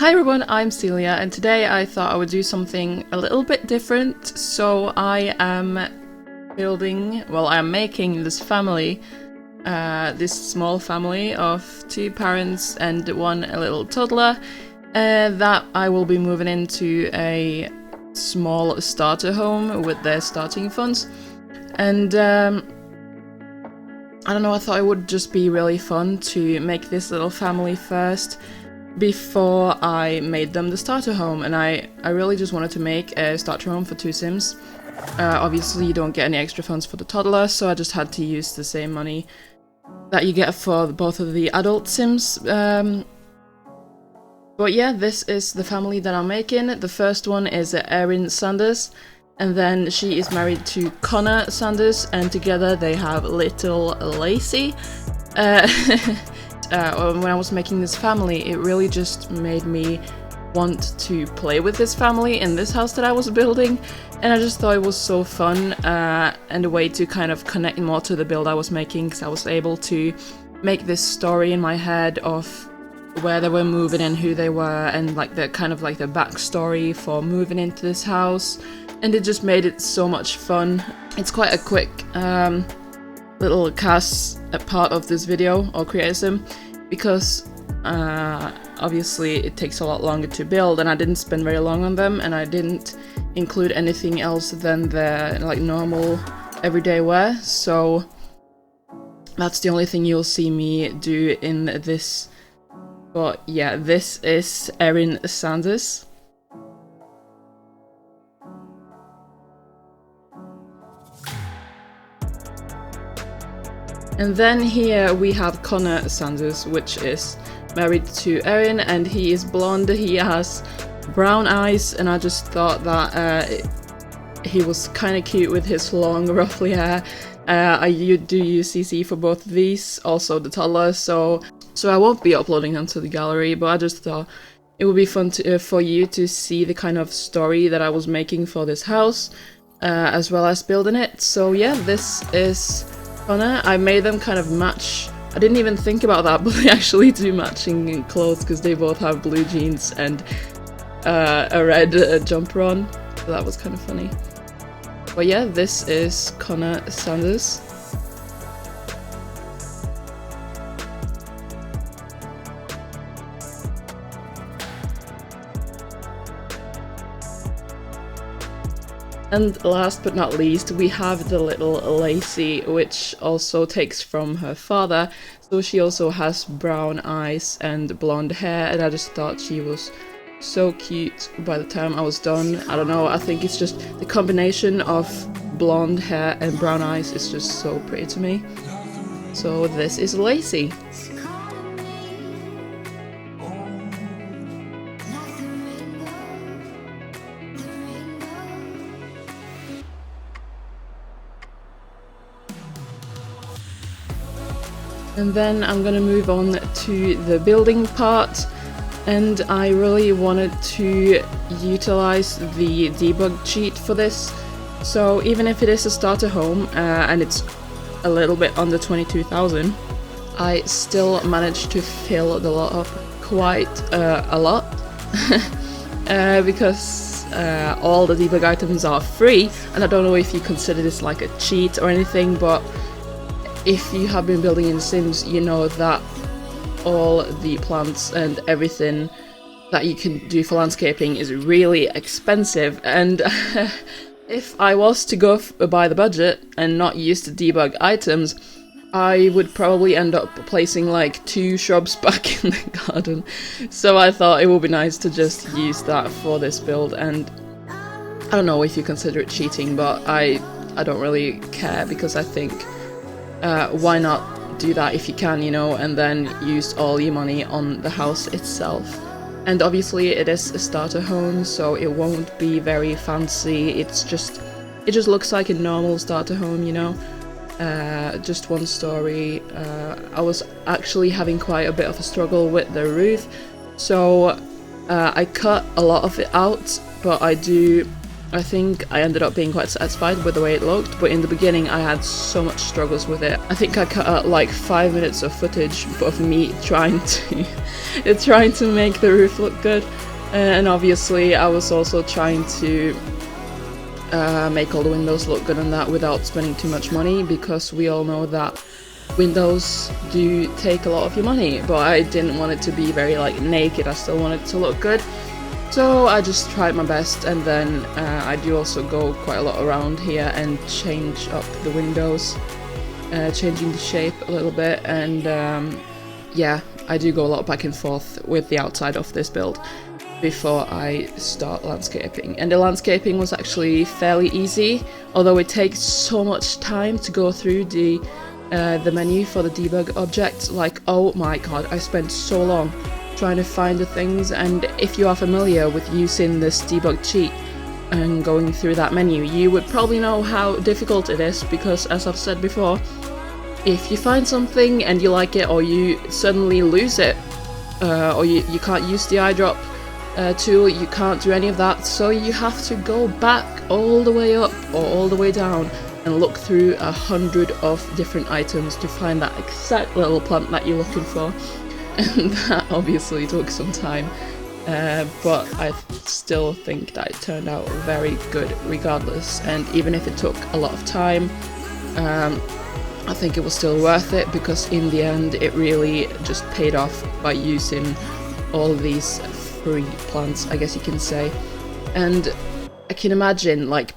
Hi everyone, I'm Celia, and today I thought I would do something a little bit different. So I am making this family, this small family of 2 parents and one little toddler, that I will be moving into a small starter home with their starting funds. And I don't know, I thought it would just be really fun to make this little family first before I made them the starter home, and I really just wanted to make a starter home for 2 Sims. Obviously you don't get any extra funds for the toddler, so I just had to use the same money that you get for both of the adult Sims. But yeah, this is the family that I'm making. The first one is Erin Sanders, and then she is married to Connor Sanders, and together they have little Lacey. When I was making this family, it really just made me want to play with this family in this house that I was building, and I just thought it was so fun and a way to kind of connect more to the build I was making, because I was able to make this story in my head of where they were moving and who they were, and like the kind of like the backstory for moving into this house, and it just made it so much fun. It's quite a quick little CAS part of this video, or creatism, because obviously it takes a lot longer to build, and I didn't spend very long on them, and I didn't include anything else than the like normal everyday wear, so that's the only thing you'll see me do in this. But yeah, this is Erin Sanders. And then here we have Connor Sanders, which is married to Erin, and he is blonde, he has brown eyes, and I just thought that he was kind of cute with his long ruffly hair. I do use CC for both of these, also the toddler, so I won't be uploading them to the gallery, but I just thought it would be fun for you to see the kind of story that I was making for this house, as well as building it. So yeah, this is Connor. I made them kind of match. I didn't even think about that, but they actually do matching clothes because they both have blue jeans and a red jumper on, so that was kind of funny. But yeah, this is Connor Sanders. And last but not least, we have the little Lacey, which also takes from her father. So she also has brown eyes and blonde hair, and I just thought she was so cute by the time I was done. I don't know, I think it's just the combination of blonde hair and brown eyes is just so pretty to me. So this is Lacey. And then I'm gonna move on to the building part, and I really wanted to utilize the debug cheat for this. So even if it is a starter home and it's a little bit under 22,000, I still managed to fill the lot up quite a lot because all the debug items are free, and I don't know if you consider this like a cheat or anything, but if you have been building in Sims, you know that all the plants and everything that you can do for landscaping is really expensive, and if I was to go by the budget and not use the debug items, I would probably end up placing like 2 shrubs back in the garden. So I thought it would be nice to just use that for this build, and I don't know if you consider it cheating, but I don't really care, because I think why not do that if you can, you know, and then use all your money on the house itself. And obviously it is a starter home, so it won't be very fancy. It just looks like a normal starter home, you know, just 1 story. I was actually having quite a bit of a struggle with the roof, so I cut a lot of it out, but I do I think I ended up being quite satisfied with the way it looked, but in the beginning I had so much struggles with it. I think I cut out like 5 minutes of footage of me trying to make the roof look good, and obviously I was also trying to make all the windows look good and that without spending too much money, because we all know that windows do take a lot of your money, but I didn't want it to be very like naked. I still wanted it to look good. So I just tried my best, and then I do also go quite a lot around here and change up the windows, changing the shape a little bit, and yeah, I do go a lot back and forth with the outside of this build before I start landscaping. And the landscaping was actually fairly easy, although it takes so much time to go through the menu for the debug object. Like, oh my god, I spent so long trying to find the things, and if you are familiar with using this debug cheat and going through that menu, you would probably know how difficult it is, because as I've said before, if you find something and you like it, or you suddenly lose it, or you can't use the eyedrop tool, you can't do any of that, so you have to go back all the way up or all the way down and look through 100 of different items to find that exact little plant that you're looking for. And that obviously took some time, but I still think that it turned out very good regardless, and even if it took a lot of time, I think it was still worth it, because in the end it really just paid off by using all these free plants, I guess you can say. And I can imagine, like,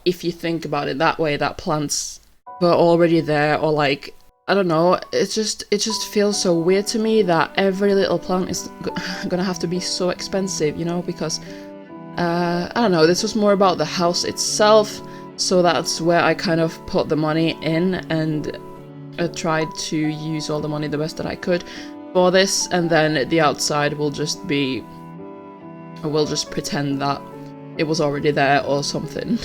if you think about it that way, that plants were already there, or like, I don't know, it just feels so weird to me that every little plant is gonna have to be so expensive, you know, because I don't know, this was more about the house itself, so that's where I kind of put the money in, and tried to use all the money the best that I could for this, and then the outside will just be, we'll just pretend that it was already there or something.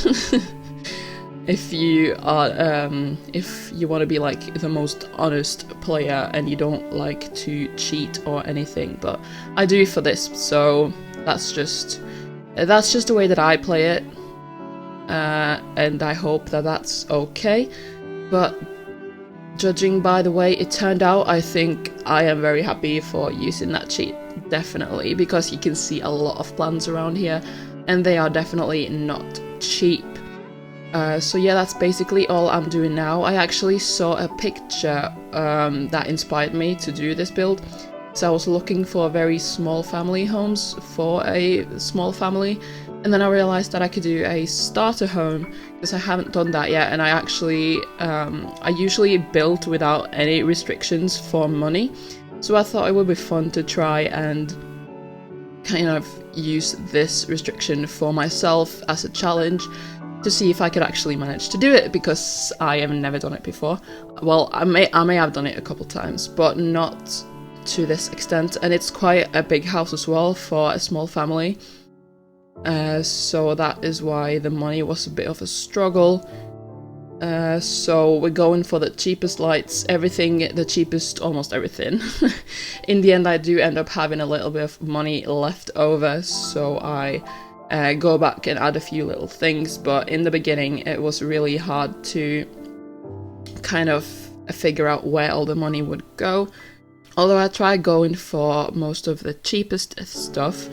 If you are, if you want to be like the most honest player and you don't like to cheat or anything, but I do for this, so that's just the way that I play it, and I hope that that's okay. But judging by the way it turned out, I think I am very happy for using that cheat, definitely, because you can see a lot of plants around here, and they are definitely not cheap. So yeah, that's basically all I'm doing now. I actually saw a picture that inspired me to do this build. So I was looking for very small family homes for a small family, and then I realized that I could do a starter home, because I haven't done that yet, and I actually, I usually build without any restrictions for money, so I thought it would be fun to try and kind of use this restriction for myself as a challenge, to see if I could actually manage to do it, because I have never done it before. Well, I may have done it a couple times, but not to this extent, and it's quite a big house as well for a small family, so that is why the money was a bit of a struggle. So we're going for the cheapest lights, everything, the cheapest, almost everything. In the end I do end up having a little bit of money left over, so I go back and add a few little things, but in the beginning it was really hard to kind of figure out where all the money would go. Although I tried going for most of the cheapest stuff,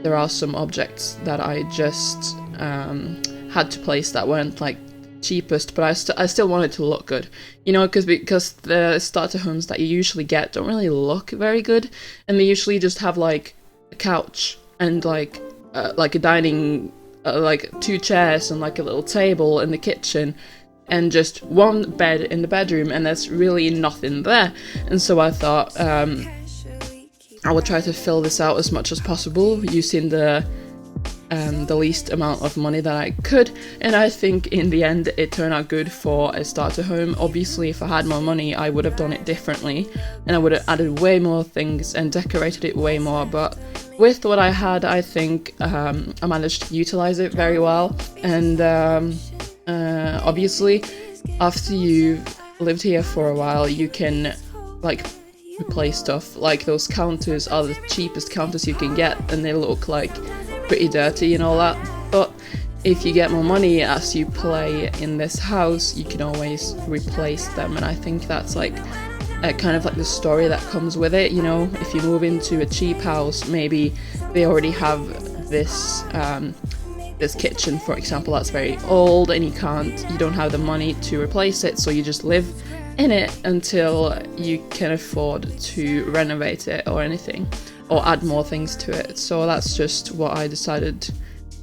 there are some objects that I just had to place that weren't like cheapest, but I still want it to look good, you know, because the starter homes that you usually get don't really look very good, and they usually just have like a couch and like a dining, like 2 chairs and like a little table in the kitchen, and just one bed in the bedroom, and there's really nothing there. And so I thought I would try to fill this out as much as possible using the least amount of money that I could, and I think in the end it turned out good for a starter home. Obviously if I had more money I would have done it differently, and I would have added way more things and decorated it way more, but with what I had, I think I managed to utilize it very well. And obviously after you've lived here for a while, you can like replace stuff. Like those counters are the cheapest counters you can get, and they look like pretty dirty and all that, but if you get more money as you play in this house, you can always replace them. And I think that's like kind of like the story that comes with it, you know. If you move into a cheap house, maybe they already have this this kitchen, for example, that's very old, and you don't have the money to replace it, so you just live in it until you can afford to renovate it or anything, or add more things to it. So that's just what I decided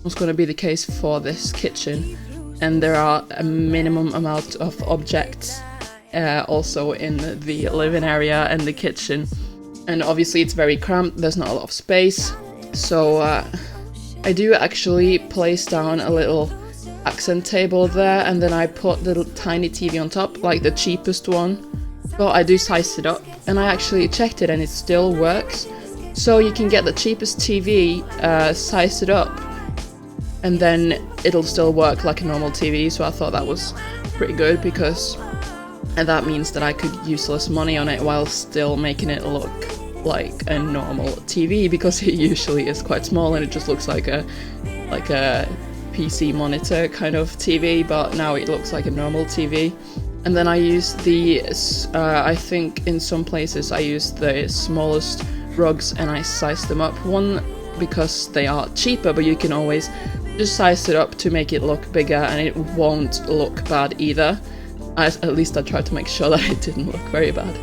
was going to be the case for this kitchen. And there are a minimum amount of objects also in the living area and the kitchen, and obviously it's very cramped, there's not a lot of space. So I do actually place down a little accent table there, and then I put the tiny TV on top, like the cheapest one. So I do size it up, and I actually checked it and it still works. So you can get the cheapest TV, size it up, and then it'll still work like a normal TV. So I thought that was pretty good, because that means that I could use less money on it while still making it look like a normal TV, because it usually is quite small and it just looks like a PC monitor kind of TV, but now it looks like a normal TV. And then I use I think in some places I use the smallest rugs and I size them up. One, because they are cheaper, but you can always just size it up to make it look bigger and it won't look bad either. At least I tried to make sure that it didn't look very bad.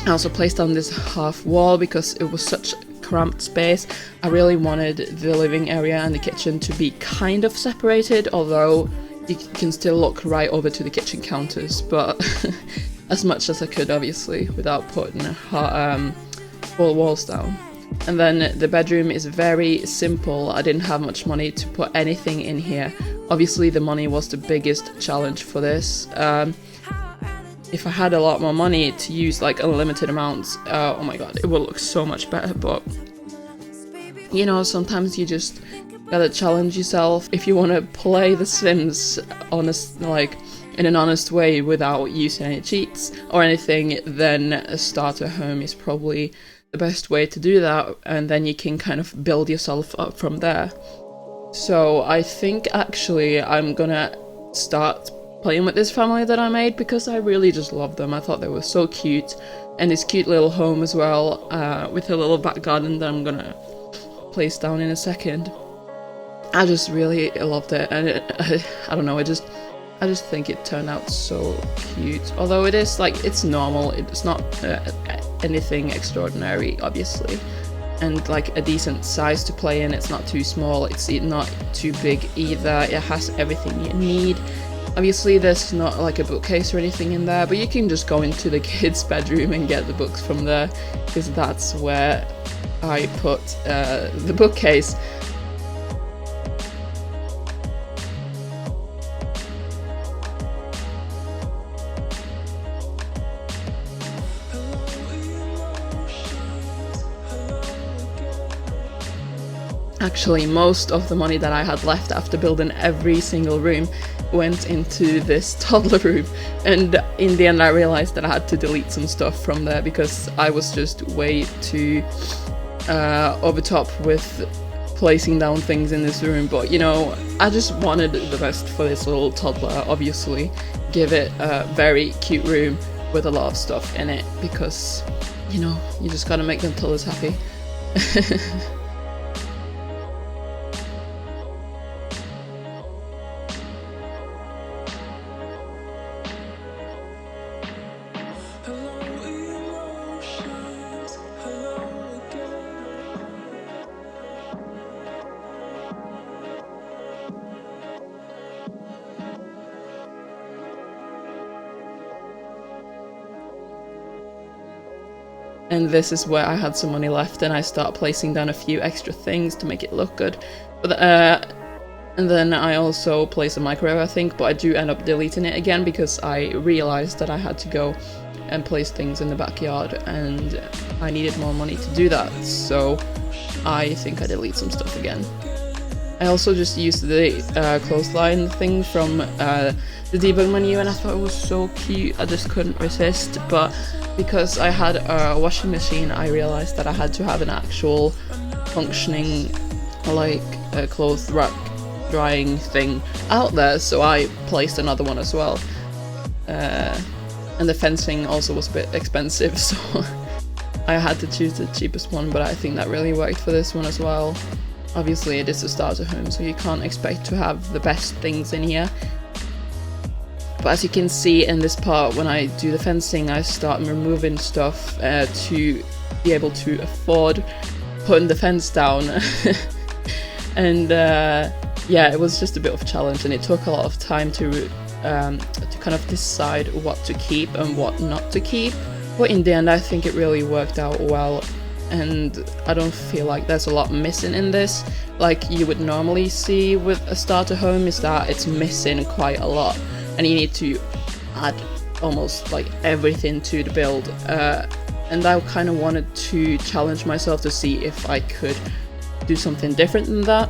I also placed down this half wall because it was such cramped space. I really wanted the living area and the kitchen to be kind of separated, although you can still look right over to the kitchen counters, but as much as I could, obviously, without putting full walls down. And then the bedroom is very simple. I didn't have much money to put anything in here. Obviously the money was the biggest challenge for this. If I had a lot more money to use like unlimited amounts, oh my god, it would look so much better. But you know, sometimes you just gotta challenge yourself. If you want to play The Sims in an honest way without using any cheats or anything, then a starter home is probably the best way to do that, and then you can kind of build yourself up from there. So I think actually I'm gonna start playing with this family that I made, because I really just love them. I thought they were so cute, and this cute little home as well, with a little back garden that I'm gonna place down in a second. I just really loved it, and I don't know, I just think it turned out so cute. Although it is like, it's normal, it's not anything extraordinary, obviously, and like a decent size to play in. It's not too small, it's not too big either. It has everything you need. Obviously there's not like a bookcase or anything in there, but you can just go into the kids' bedroom and get the books from there, because that's where I put the bookcase. Actually, most of the money that I had left after building every single room went into this toddler room, and in the end I realized that I had to delete some stuff from there because I was just way too over top with placing down things in this room. But you know, I just wanted the best for this little toddler, obviously. Give it a very cute room with a lot of stuff in it, because you know, you just gotta make them toddlers happy. And this is where I had some money left, and I start placing down a few extra things to make it look good. But and then I also place a microwave, I think, but I do end up deleting it again because I realized that I had to go and place things in the backyard, and I needed more money to do that, so I think I delete some stuff again. I also just used the clothesline thing from the debug menu, and I thought it was so cute. I just couldn't resist. But because I had a washing machine, I realized that I had to have an actual functioning, like, clothes rack drying thing out there, so I placed another one as well. And the fencing also was a bit expensive, so I had to choose the cheapest one, but I think that really worked for this one as well. Obviously it is a starter home, so you can't expect to have the best things in here. But as you can see in this part, when I do the fencing, I start removing stuff to be able to afford putting the fence down. And yeah, it was just a bit of a challenge, and it took a lot of time to kind of decide what to keep and what not to keep. But in the end, I think it really worked out well, and I don't feel like there's a lot missing in this. Like you would normally see with a starter home, is that it's missing quite a lot, and you need to add almost like everything to the build. And I kind of wanted to challenge myself to see if I could do something different than that,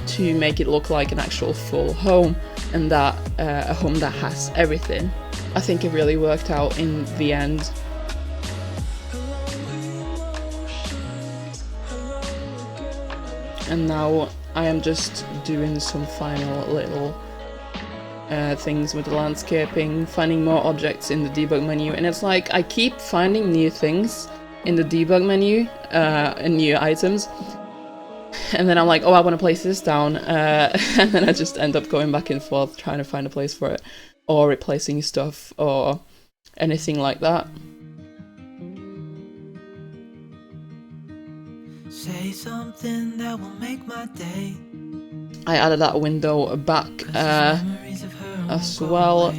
to make it look like an actual full home, and that a home that has everything. I think it really worked out in the end. And now I am just doing some final little things with the landscaping, finding more objects in the debug menu, and it's like I keep finding new things in the debug menu and new items, and then I'm like, oh, I want to place this down, and then I just end up going back and forth trying to find a place for it, or replacing stuff, or anything like that. Say something that will make my day. I added that window back as well,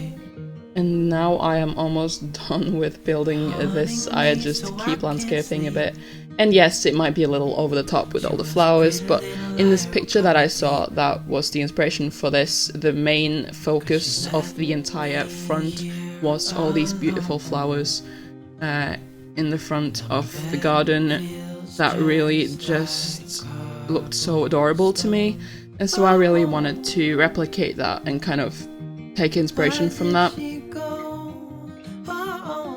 and now I am almost done with building this. I just keep landscaping a bit, and yes, it might be a little over the top with all the flowers, but in this picture that I saw, that was the inspiration for this. The main focus of the entire front was all these beautiful flowers in the front of the garden that really just looked so adorable to me, and so I really wanted to replicate that and kind of take inspiration from that.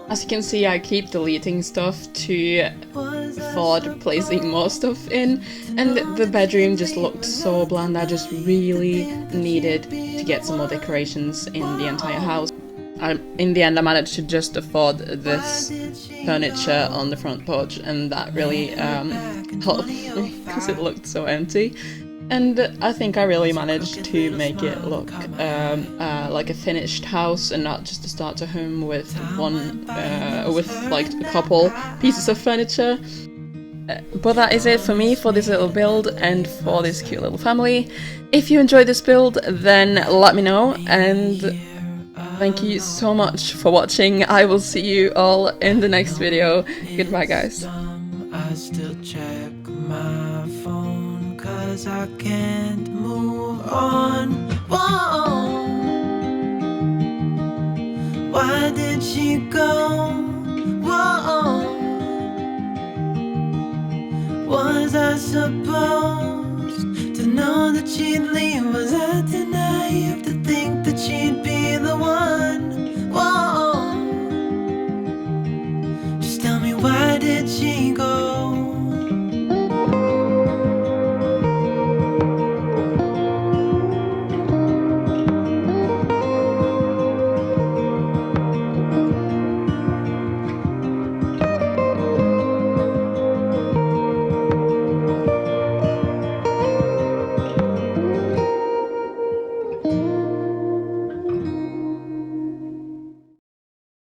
As you can see, I keep deleting stuff to afford placing more stuff in, and the bedroom just looked so bland. I just really needed to get some more decorations in the entire house. In the end, I managed to just afford this furniture on the front porch, and that really helped me because it looked so empty. And I think I really managed to make it look like a finished house and not just a starter home with like a couple pieces of furniture. But that is it for me for this little build and for this cute little family. If you enjoyed this build, then let me know, and thank you so much for watching. I will see you all in the next video. Goodbye, guys. I still check my phone 'cause I can't move on. Whoa. Why did she go? Whoa. Was I supposed to know that she'd leave? Was I too naive to